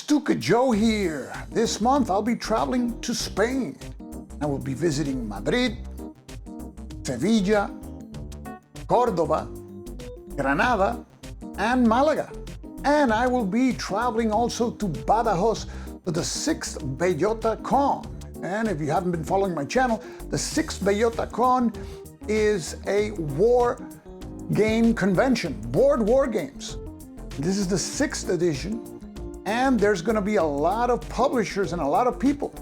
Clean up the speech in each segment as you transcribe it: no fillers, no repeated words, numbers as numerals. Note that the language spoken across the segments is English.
Stuka Joe here. This month I'll be traveling to Spain. I will be visiting Madrid, Sevilla, Córdoba, Granada, and Malaga. And I will be traveling also to Badajoz to the 6th Bellota Con. And if you haven't been following my channel, the 6th Bellota Con is a war game convention, board war games. This is the 6th edition, and there's going to be a lot of publishers and a lot of people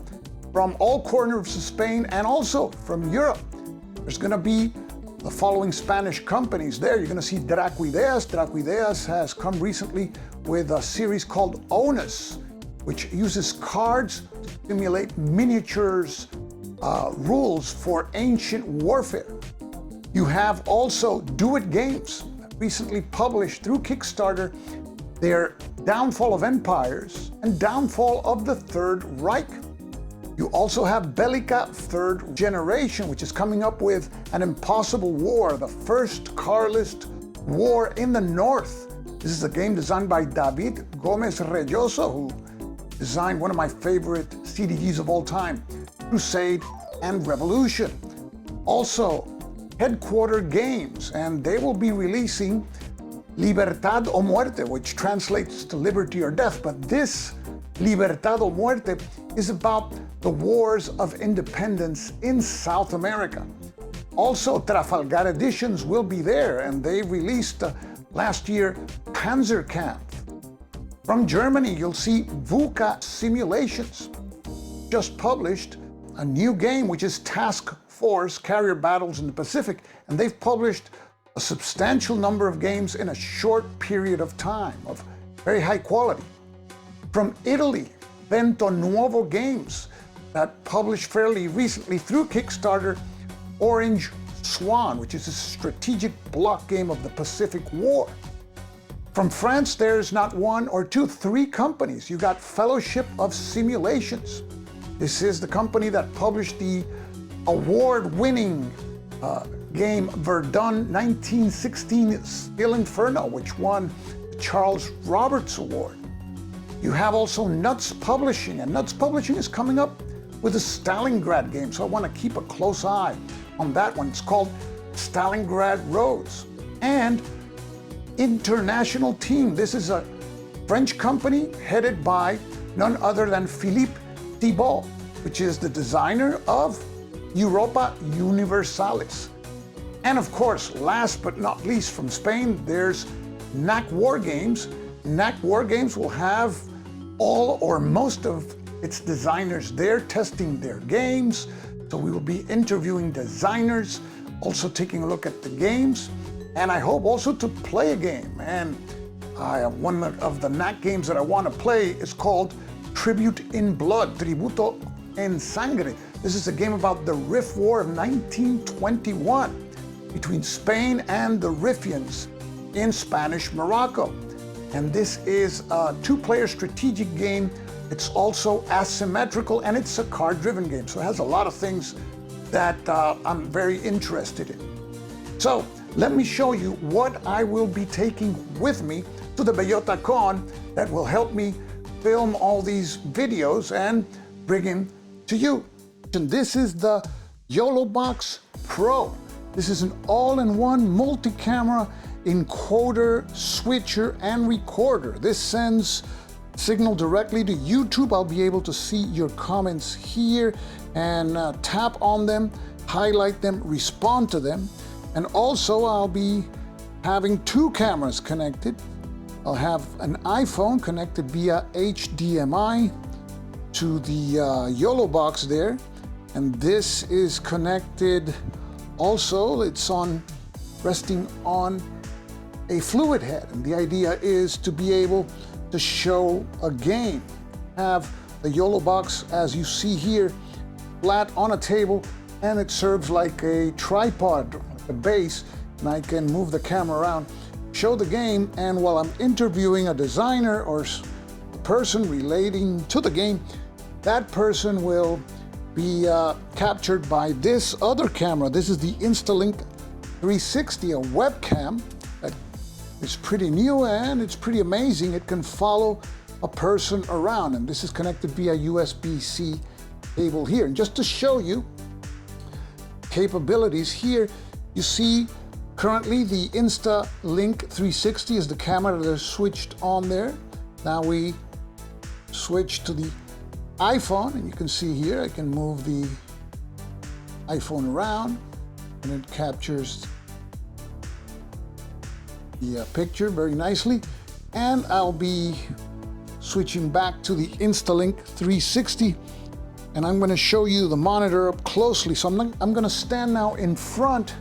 from all corners of Spain and also from Europe. There's going to be the following Spanish companies there. You're going to see Dracuideas. Dracuideas has come recently with a series called Onus, which uses cards to simulate miniatures, rules for ancient warfare. You have also Do It Games, recently published through Kickstarter their Downfall of Empires and Downfall of the Third Reich. You also have Bellica Third Generation, which is coming up with an impossible war, the first Carlist war in the North. This is a game designed by David Gomez Reyoso, who designed one of my favorite CDGs of all time, Crusade and Revolution. Also, Headquarter Games, and they will be releasing Libertad o Muerte, which translates to liberty or death, but this Libertad o Muerte is about the wars of independence in South America. Also, Trafalgar Editions will be there, and they released last year Panzerkampf. From Germany, you'll see VUCA Simulations. Just published a new game, which is Task Force Carrier Battles in the Pacific, and they've published a substantial number of games in a short period of time of very high quality. From Italy, Vento Nuovo Games, that published fairly recently through Kickstarter Orange Swan, which is a strategic block game of the Pacific War. From France, there's not one or two, three companies. You got Fellowship of Simulations. This is the company that published the award-winning game Verdun 1916 Still Inferno, which won the Charles Roberts Award. You have also Nuts Publishing, and Nuts Publishing is coming up with a Stalingrad game, so I want to keep a close eye on that one. It's called Stalingrad Roads. And International Team. This is a French company headed by none other than Philippe Thibault, which is the designer of Europa Universalis. And of course, last but not least from Spain, there's NAC War Games. NAC War Games will have all or most of its designers there testing their games. So we will be interviewing designers, also taking a look at the games, and I hope also to play a game. And one of the NAC games that I want to play is called Tribute in Blood, Tributo en Sangre. This is a game about the Rif War of 1921 between Spain and the Riffians in Spanish Morocco. And this is a two-player strategic game. It's also asymmetrical, and it's a card-driven game. So it has a lot of things that I'm very interested in. So let me show you what I will be taking with me to the Bellota Con that will help me film all these videos and bring them to you. And this is the YOLOBox Pro. This is an all-in-one multi-camera encoder, switcher, and recorder. This sends signal directly to YouTube. I'll be able to see your comments here and tap on them, highlight them, respond to them. And also I'll be having two cameras connected. I'll have an iPhone connected via HDMI to the YOLOBox there. And this is connected also, it's resting on a fluid head. And the idea is to be able to show a game. Have the YOLOBox, as you see here, flat on a table, and it serves like a tripod, like a base, and I can move the camera around, show the game, and while I'm interviewing a designer or a person relating to the game, that person will be captured by this other camera. This is the Instalink 360, a webcam that is pretty new and it's pretty amazing. It can follow a person around, and this is connected via USB-C cable here. And just to show you capabilities here, you see currently the Link 360 is the camera that is switched on there. Now we switch to the iPhone, and you can see here I can move the iPhone around and it captures the picture very nicely. And I'll be switching back to the Link 360, and I'm going to show you the monitor up closely. So I'm going to stand now in front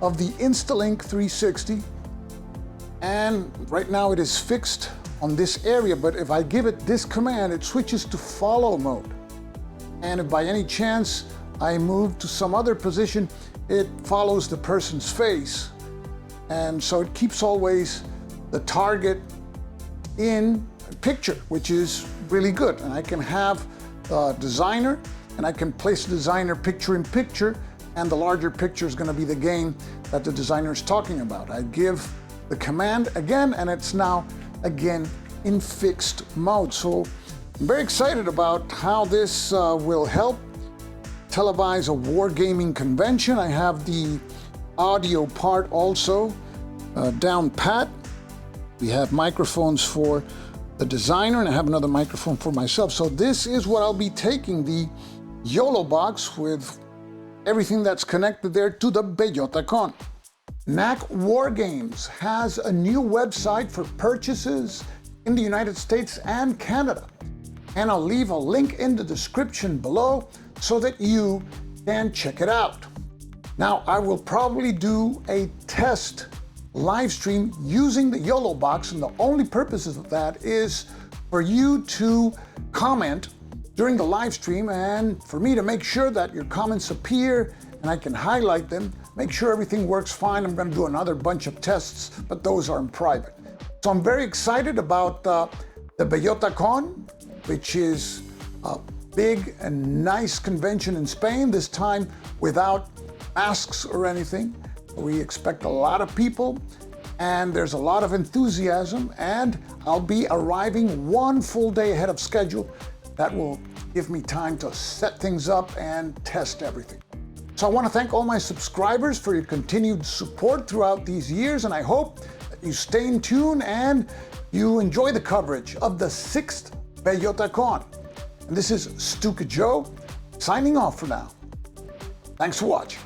of the Link 360, and right now it is fixed on this area, but if I give it this command, it switches to follow mode. And if by any chance I move to some other position, it follows the person's face. And so it keeps always the target in picture, which is really good. And I can have a designer, and I can place the designer picture in picture, and the larger picture is going to be the game that the designer is talking about. I give the command again, and it's now again in fixed mode. So I'm very excited about how this will help televise a wargaming convention. I have the audio part also down pat. We have microphones for the designer, and I have another microphone for myself. So this is what I'll be taking the YOLO box with everything that's connected there to the Bellota Con. NAC Wargames has a new website for purchases in the United States and Canada. And I'll leave a link in the description below so that you can check it out. Now, I will probably do a test live stream using the YOLO box, and the only purposes of that is for you to comment during the live stream and for me to make sure that your comments appear and I can highlight them, make sure everything works fine. I'm going to do another bunch of tests, but those are in private. So I'm very excited about the Bellota Con, which is a big and nice convention in Spain, this time without masks or anything. We expect a lot of people, and there's a lot of enthusiasm, and I'll be arriving one full day ahead of schedule. That will give me time to set things up and test everything. So I want to thank all my subscribers for your continued support throughout these years, and I hope that you stay in tune and you enjoy the coverage of the 6th Bellota Con. And this is Stuka Joe, signing off for now. Thanks for watching.